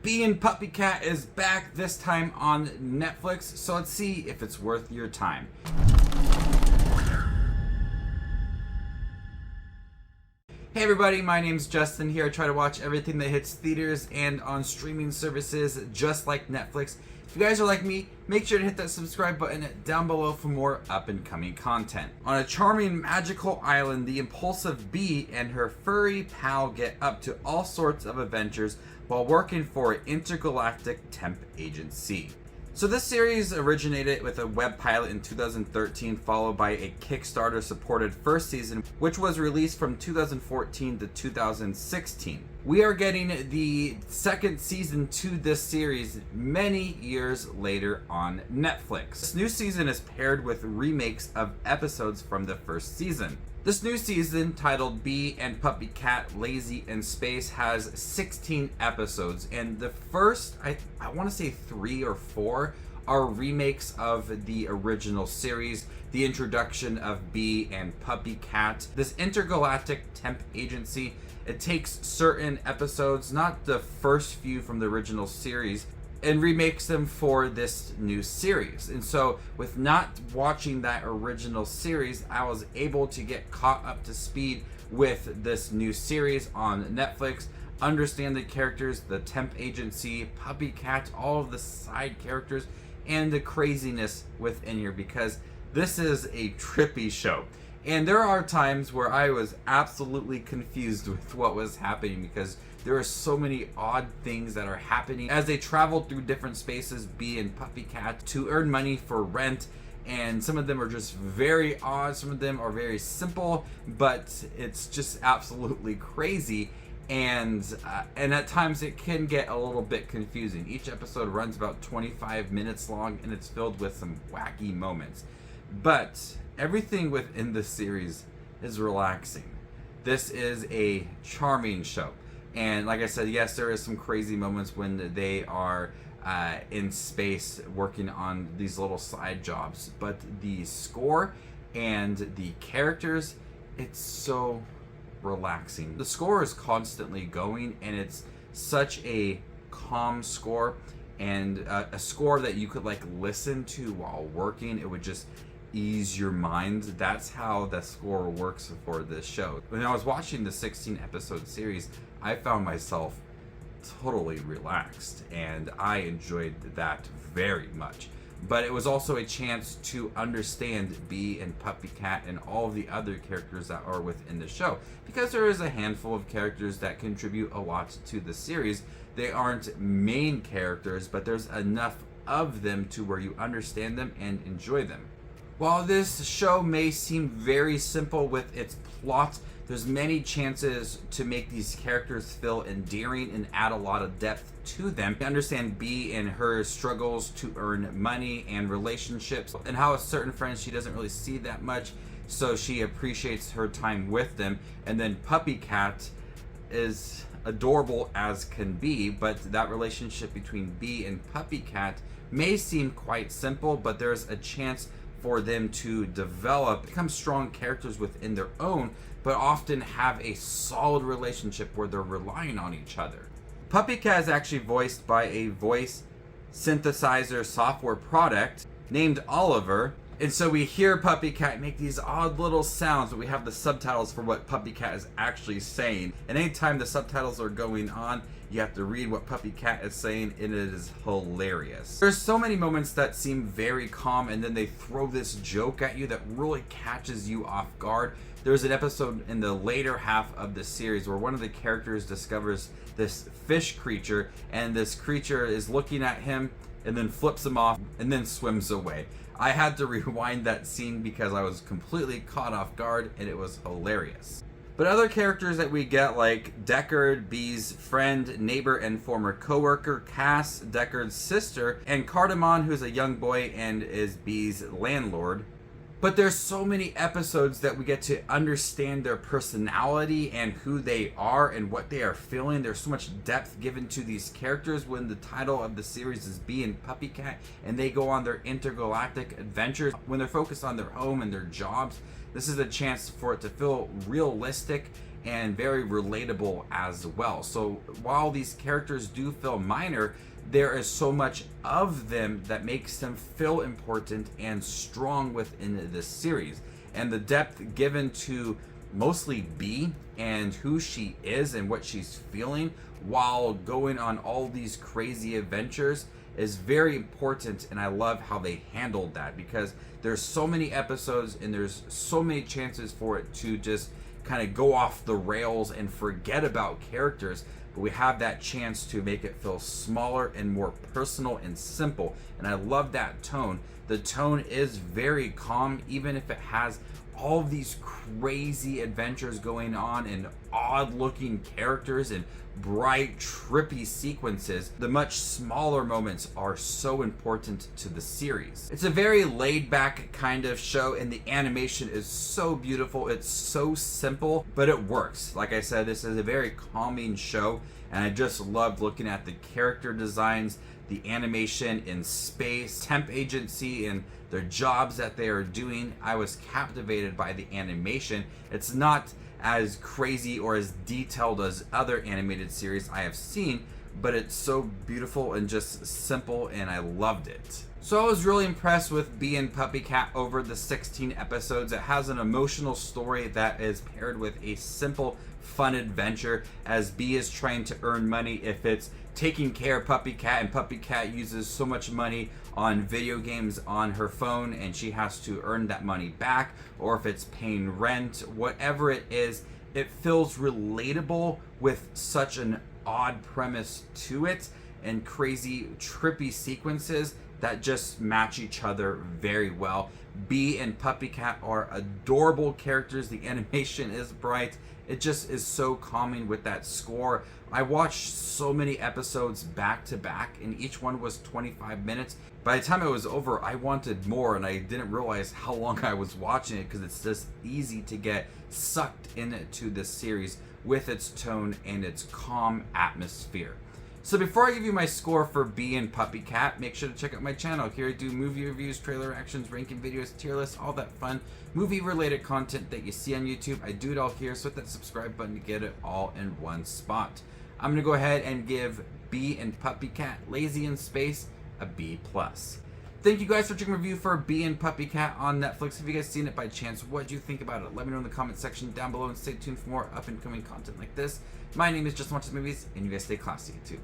Bee and Puppycat is back, this time on Netflix, so let's see if it's worth your time. Hey everybody, my name's Justin here. I try to watch everything that hits theaters and on streaming services just like Netflix. If you guys are like me, make sure to hit that subscribe button down below for more up and coming content. On a charming magical island, the impulsive Bee and her furry pal get up to all sorts of adventures while working for an intergalactic temp agency. So this series originated with a web pilot in 2013, followed by a Kickstarter supported first season, which was released from 2014 to 2016. We are getting the second season to this series many years later on Netflix. This new season is paired with remakes of episodes from the first season. This new season, titled Bee and Puppycat Lazy in Space, has 16 episodes, and the first, I want to say 3 or 4, are remakes of the original series. The introduction of Bee and Puppycat, this intergalactic temp agency. It takes certain episodes, not the first few from the original series, and remakes them for this new series. And so with not watching that original series, I was able to get caught up to speed with this new series on Netflix, understand the characters, the temp agency, Puppycat, all of the side characters, and the craziness within here, because this is a trippy show. And there are times where I was absolutely confused with what was happening, because there are so many odd things that are happening as they travel through different spaces, Bee and Puppycat, to earn money for rent. And some of them are just very odd, some of them are very simple, but it's just absolutely crazy. And at times it can get a little bit confusing. Each episode runs about 25 minutes long, and it's filled with some wacky moments. But everything within the series is relaxing. This is a charming show. And like I said, yes, there is some crazy moments when they are in space working on these little side jobs. But the score and the characters, it's so relaxing. The score is constantly going, and it's such a calm score, and a score that you could like listen to while working. It would just ease your mind. That's how the score works for this show. When I was watching the 16 episode series, I found myself totally relaxed, and I enjoyed that very much. But it was also a chance to understand Bee and Puppycat and all of the other characters that are within the show, because there is a handful of characters that contribute a lot to the series. They aren't main characters, but there's enough of them to where you understand them and enjoy them. While this show may seem very simple with its plot, there's many chances to make these characters feel endearing and add a lot of depth to them. You understand Bee and her struggles to earn money and relationships, and how a certain friend she doesn't really see that much, so she appreciates her time with them. And then Puppycat is adorable as can be, but that relationship between Bee and Puppycat may seem quite simple, but there's a chance for them to develop, become strong characters within their own, but often have a solid relationship where they're relying on each other. Puppycat is actually voiced by a voice synthesizer software product named Oliver, and so we hear Puppycat make these odd little sounds, but we have the subtitles for what Puppycat is actually saying. And anytime the subtitles are going on, you have to read what Puppycat is saying, and it is hilarious. There's so many moments that seem very calm, and then they throw this joke at you that really catches you off guard. There's an episode in the later half of the series where one of the characters discovers this fish creature, and this creature is looking at him and then flips him off and then swims away. I had to rewind that scene because I was completely caught off guard, and it was hilarious. But other characters that we get, like Deckard, Bee's friend, neighbor, and former co-worker, Cass, Deckard's sister, and Cardamon, who's a young boy and is Bee's landlord. But there's so many episodes that we get to understand their personality and who they are and what they are feeling. There's so much depth given to these characters when the title of the series is Bee and Puppycat, and they go on their intergalactic adventures. When they're focused on their home and their jobs, this is a chance for it to feel realistic and very relatable as well. So while these characters do feel minor, there is so much of them that makes them feel important and strong within the series. And the depth given to mostly Bee and who she is and what she's feeling while going on all these crazy adventures is very important, and I love how they handled that, because there's so many episodes and there's so many chances for it to just kind of go off the rails and forget about characters, but we have that chance to make it feel smaller and more personal and simple, and I love that tone. The tone is very calm, even if it has all of these crazy adventures going on and odd looking characters and bright trippy sequences. The much smaller moments are so important to the series. It's a very laid back kind of show, and the animation is so beautiful. It's so simple, but it works. Like I said, this is a very calming show, and I just loved looking at the character designs, the animation in space, temp agency, and their jobs that they are doing. I was captivated by the animation. It's not as crazy or as detailed as other animated series I have seen, but it's so beautiful and just simple, and I loved it. So I was really impressed with Bee and Puppycat over the 16 episodes. It has an emotional story that is paired with a simple, fun adventure as Bee is trying to earn money. If it's taking care of Puppycat, and Puppycat uses so much money on video games on her phone and she has to earn that money back, or if it's paying rent, whatever it is, it feels relatable with such an odd premise to it and crazy trippy sequences that just match each other very well. Bee and Puppycat are adorable characters. The animation is bright. It just is so calming with that score. I watched so many episodes back to back, and each one was 25 minutes. By the time it was over, I wanted more, and I didn't realize how long I was watching it, because it's just easy to get sucked into this series with its tone and its calm atmosphere. So before I give you my score for Bee and Puppycat, make sure to check out my channel. Here I do movie reviews, trailer reactions, ranking videos, tier lists, all that fun movie related content that you see on YouTube. I do it all here, so hit that subscribe button to get it all in one spot. I'm going to go ahead and give Bee and Puppycat Lazy in Space a B+. Thank you guys for checking my review for Bee and Puppycat on Netflix. If you guys seen it by chance, what do you think about it? Let me know in the comment section down below, and stay tuned for more up and coming content like this. My name is Just Watches Movies, and you guys stay classy, YouTube.